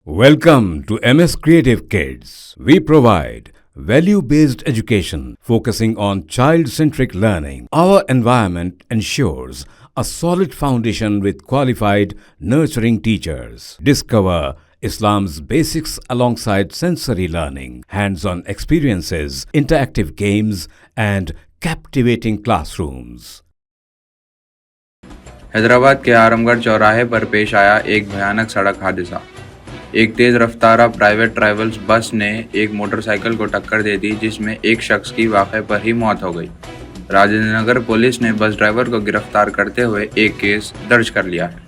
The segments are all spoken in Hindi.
Welcome to MS Creative Kids. We provide value-based education focusing on child-centric learning. Our environment ensures a solid foundation with qualified, nurturing teachers. Discover Islam's basics alongside sensory learning, hands-on experiences, interactive games, and captivating classrooms. Hyderabad के आरामगढ़ चौराहे पर पेश आया एक भयानक सड़क हादसा। एक तेज रफ्तार प्राइवेट ट्रैवल्स बस ने एक मोटरसाइकिल को टक्कर दे दी, जिसमें एक शख्स की मौके पर ही मौत हो गई। राजेंद्र नगर पुलिस ने बस ड्राइवर को गिरफ्तार करते हुए एक केस दर्ज कर लिया है।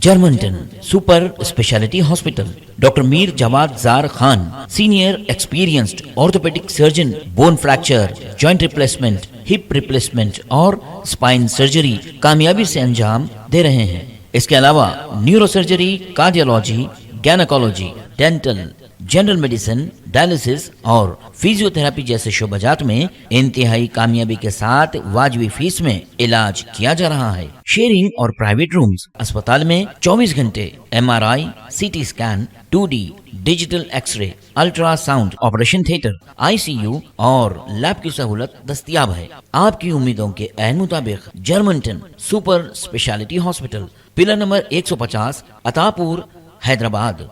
Germanten super speciality hospital, doctor Mir Jawad Jar Khan, senior experienced orthopaedic surgeon, bone fracture, joint replacement, hip replacement और स्पाइन सर्जरी कामयाबी से अंजाम दे रहे हैं। इसके अलावा neuro surgery, cardiology, gynaecology, dental, general medicine, dialysis और फिजियोथेरेपी जैसे शोबाजात में इंतहाई कामयाबी के साथ वाजबी फीस में इलाज किया जा रहा है। शेयरिंग और प्राइवेट रूम्स, अस्पताल में 24 घंटे MRI, CT scan, 2D digital x-ray, ultrasound, operation theatre, ICU और लैब की सहूलत दस्तयाब है। आपकी उम्मीदों के ऐन मुताबिक Germanten super speciality hospital, pillar number 150, Attapur, Hyderabad.